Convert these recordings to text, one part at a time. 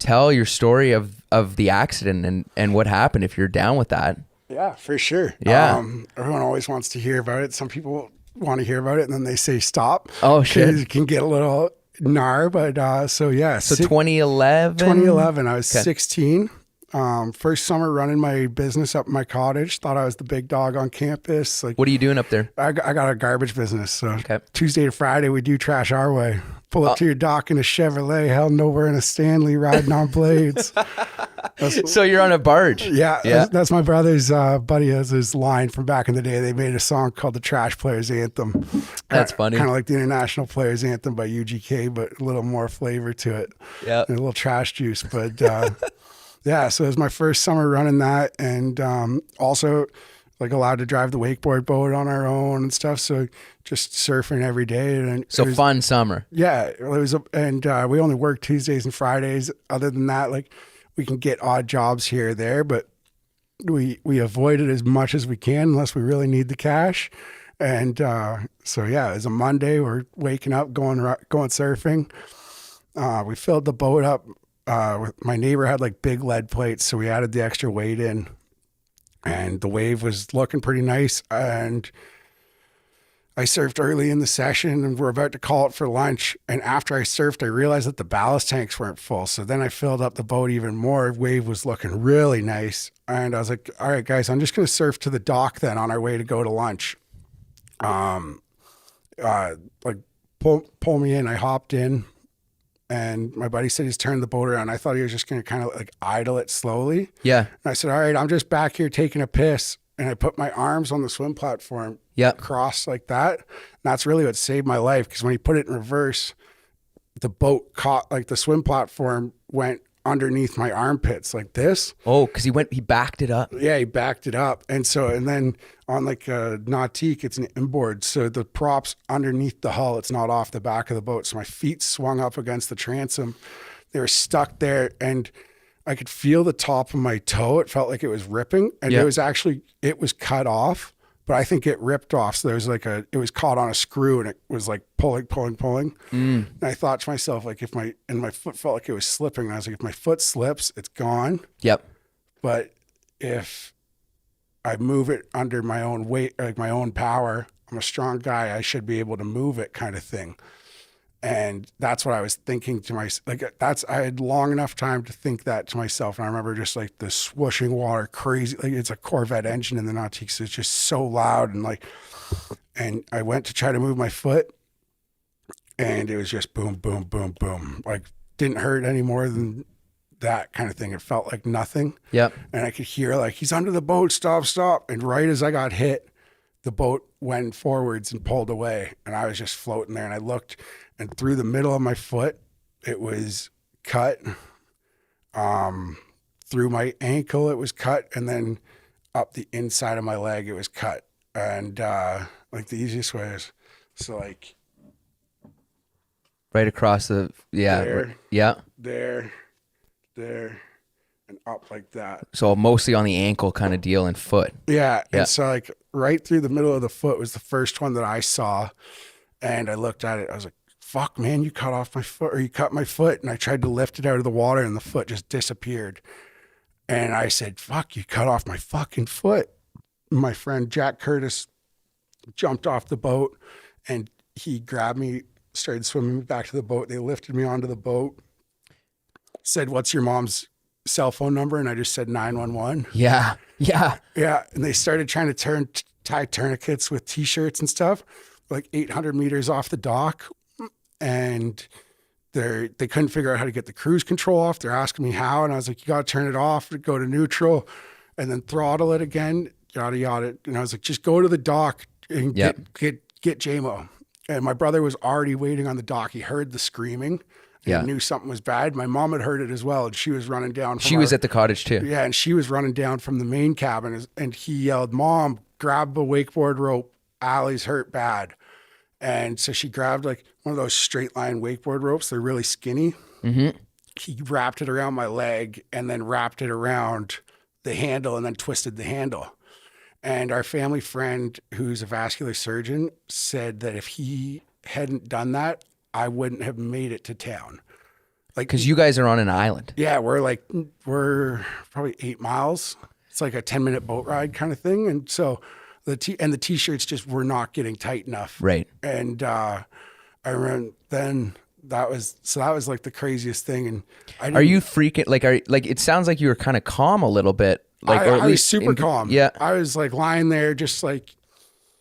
tell your story of the accident and what happened if you're down with that. Yeah, for sure. Yeah. Everyone always wants to hear about it. Some people want to hear about it and then they say stop. Oh, shit. 'Cause it can get a little gnar, but so yeah. So 2011? 2011, I was 16. First summer running my business up in my cottage. Thought I was the big dog on campus. Like, What are you doing up there? I got a garbage business. So Tuesday to Friday, we do trash our way. Pull up to your dock in a Chevrolet, hell nowhere in a Stanley, riding on blades. So you're on a barge. Yeah. That's my brother's buddy has his line from back in the day. They made a song called the Trash Players Anthem. That's funny. Kind of like the International Players Anthem by UGK, but a little more flavor to it. Yeah. And a little trash juice. But yeah, so it was my first summer running that. And also like allowed to drive the wakeboard boat on our own and stuff. So just surfing every day. And So fun summer. Yeah. It was, and we only work Tuesdays and Fridays. Other than that, like we can get odd jobs here or there, but we avoid it as much as we can unless we really need the cash. And so yeah, it was a Monday. We're waking up, going surfing. We filled the boat up. My neighbor had like big lead plates, so we added the extra weight in, and the wave was looking pretty nice. And I surfed early in the session and we're about to call it for lunch. And after I surfed, I realized that the ballast tanks weren't full. So then I filled up the boat even more. Wave was looking really nice. And I was like, all right, guys, I'm just going to surf to the dock then on our way to go to lunch. Like pull me in. I hopped in and my buddy said he's turned the boat around. I thought he was just going to kind of like idle it slowly. Yeah. And I said, all right, I'm just back here taking a piss. And I put my arms on the swim platform, crossed like that. And that's really what saved my life. Because when he put it in reverse, the boat caught, like the swim platform went underneath my armpits like this. Oh, because he backed it up. Yeah, he backed it up. And then on like a nautique, it's an inboard. So the prop's underneath the hull. It's not off the back of the boat. So my feet swung up against the transom. They were stuck there. And I could feel the top of my toe. It felt like it was ripping, and it was cut off, but I think it ripped off. So there was like it was caught on a screw and it was like pulling. And I thought to myself, like my foot felt like it was slipping. And I was like, if my foot slips, it's gone. Yep. But if I move it under my own weight, like my own power, I'm a strong guy. I should be able to move it, kind of thing. And that's what I was thinking to myself. Like I had long enough time to think that to myself. And I remember just like the swooshing water, crazy. Like it's a Corvette engine in the nautique. So it's just so loud. And I went to try to move my foot and it was just boom, boom, boom, boom. Like didn't hurt any more than that kind of thing. It felt like nothing. Yep. And I could hear like, he's under the boat, stop. And right as I got hit, the boat went forwards and pulled away. And I was just floating there. And I looked, and through the middle of my foot, it was cut. Through my ankle, it was cut. And then up the inside of my leg, it was cut. And like the easiest way is, so like. Right across the, There, and up like that. So mostly on the ankle kind of deal and foot. Yeah. And so like right through the middle of the foot was the first one that I saw. And I looked at it. I was like, fuck, man, you cut off my foot, or you cut my foot. And I tried to lift it out of the water and the foot just disappeared. And I said, fuck, you cut off my fucking foot. My friend Jack Curtis jumped off the boat and he grabbed me, started swimming back to the boat. They lifted me onto the boat, said, what's your mom's cell phone number? And I just said 911. Yeah. And they started trying to tie tourniquets with t-shirts and stuff, like 800 meters off the dock. And they couldn't figure out how to get the cruise control off. They're asking me how. And I was like, you got to turn it off, go to neutral and then throttle it again, yada, yada. And I was like, just go to the dock and get JMO. And my brother was already waiting on the dock. He heard the screaming. He knew something was bad. My mom had heard it as well, and she was running down. She was at the cottage too. Yeah, and she was running down from the main cabin, and he yelled, "Mom, grab a wakeboard rope. Allie's hurt bad." And so she grabbed like one of those straight line wakeboard ropes. They're really skinny. Mm-hmm. He wrapped it around my leg and then wrapped it around the handle and then twisted the handle. And our family friend, who's a vascular surgeon, said that if he hadn't done that, I wouldn't have made it to town. Like, Because you guys are on an island. yeah, we're probably 8 miles. It's like a 10-minute boat ride kind of thing. And so the t-shirts just were not getting tight enough. Right. And I remember then that was like the craziest thing. And Are you freaking like it sounds like you were kind of calm a little bit. Like, or at I was least super calm. Yeah. I was like lying there just like,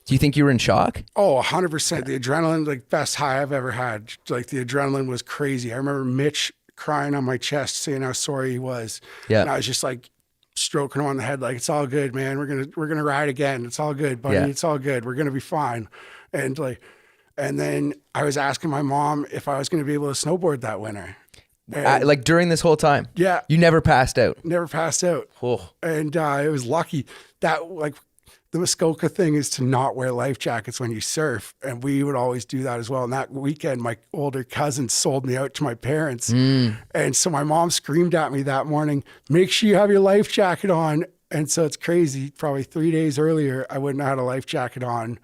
Do you think you were in shock? oh, 100%. The adrenaline, like best high I've ever had. Like the adrenaline was crazy. I remember Mitch crying on my chest saying how sorry he was. Yeah. And I was just like stroking him on the head, like, it's all good, man. We're gonna ride again. It's all good, buddy. Yeah. It's all good. We're gonna be fine. And then I was asking my mom if I was gonna be able to snowboard that winter. And Like during this whole time? yeah, You never passed out? never passed out. Oh. And it was lucky that like the Muskoka thing is to not wear life jackets when you surf. And we would always do that as well. And that weekend, my older cousin sold me out to my parents. And so my mom screamed at me that morning, make sure you have your life jacket on. And so it's crazy. Probably 3 days earlier, I wouldn't have had a life jacket on.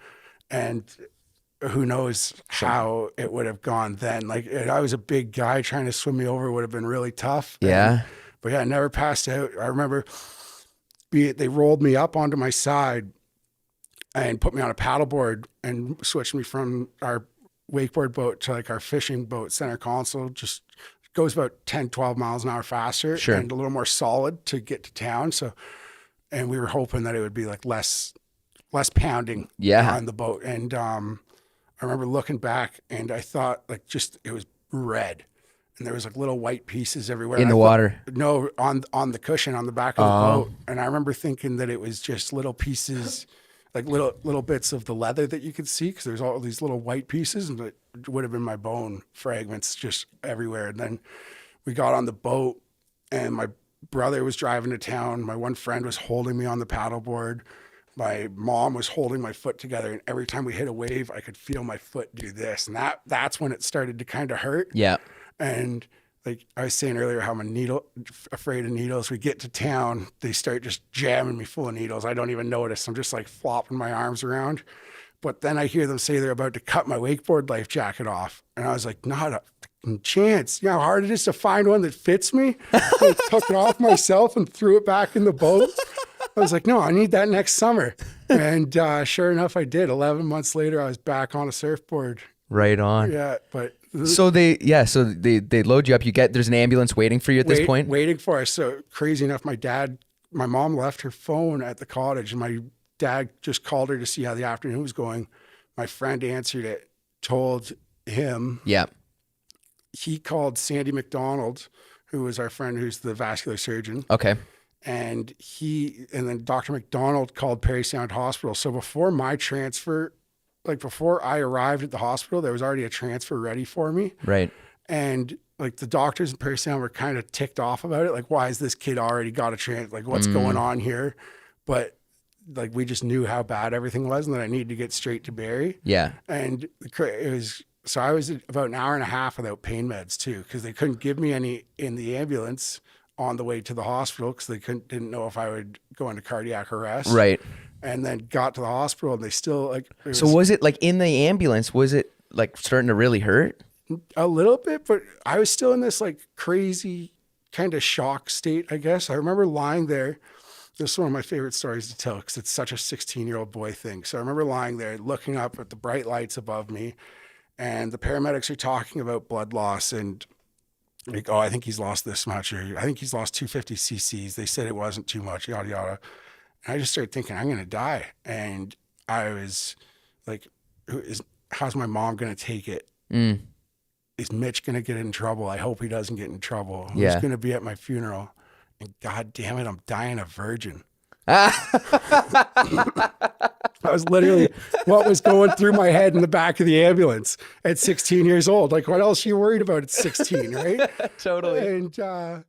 And who knows how it would have gone then. Like I was a big guy, trying to swim me over would have been really tough. Yeah. But yeah, I never passed out. I remember they rolled me up onto my side and put me on a paddleboard and switched me from our wakeboard boat to like our fishing boat, center console. Just goes about 10, 12 miles an hour faster. Sure. And a little more solid to get to town. So, and we were hoping that it would be like less pounding on the boat. And I remember looking back and I thought like just it was red. And there was like little white pieces everywhere. In the water? No, on the cushion on the back of the boat. And I remember thinking that it was just little pieces, like little bits of the leather that you could see, because there's all these little white pieces, and it would have been my bone fragments just everywhere. And then we got on the boat and my brother was driving to town. My one friend was holding me on the paddleboard. My mom was holding my foot together, and every time we hit a wave, I could feel my foot do this. And that's when it started to kind of hurt. Yeah. And like I was saying earlier, how I'm afraid of needles. We get to town, they start just jamming me full of needles. I don't even notice. I'm just like flopping my arms around. But then I hear them say they're about to cut my wakeboard life jacket off. And I was like, not a fucking chance. You know how hard it is to find one that fits me? I took it off myself and threw it back in the boat. I was like, no, I need that next summer. And sure enough, I did. 11 months later, I was back on a surfboard. Right on. Yeah, but So they load you up. There's an ambulance waiting for you at this point. Waiting for us. So crazy enough, my mom left her phone at the cottage, and my dad just called her to see how the afternoon was going. My friend answered it, told him. Yeah. He called Sandy McDonald, who was our friend who's the vascular surgeon. Okay. And then Dr. McDonald called Perry Sound Hospital. So before my transfer, like before I arrived at the hospital, there was already a transfer ready for me. Right. And like the doctors in Perry Sound were kind of ticked off about it. Like, why is this kid already got a transfer? Like, what's going on here? But like, we just knew how bad everything was and that I needed to get straight to Barrie. Yeah. And so I was about an hour and a half without pain meds too, because they couldn't give me any in the ambulance on the way to the hospital, because they didn't know if I would go into cardiac arrest. Right. And then got to the hospital and they still like. So was it like in the ambulance? Was it like starting to really hurt? A little bit, but I was still in this like crazy kind of shock state, I guess. I remember lying there. This is one of my favorite stories to tell because it's such a 16-year-old boy thing. So I remember lying there looking up at the bright lights above me, and the paramedics are talking about blood loss and like, oh, I think he's lost this much, or I think he's lost 250 cc's. They said it wasn't too much, yada, yada. And I just started thinking, I'm going to die. And I was like, how's my mom going to take it? Is Mitch going to get in trouble? I hope he doesn't get in trouble. Who's going to be at my funeral? And God damn it, I'm dying a virgin. That was literally what was going through my head in the back of the ambulance at 16 years old. Like, what else are you worried about at 16, right? Totally. And so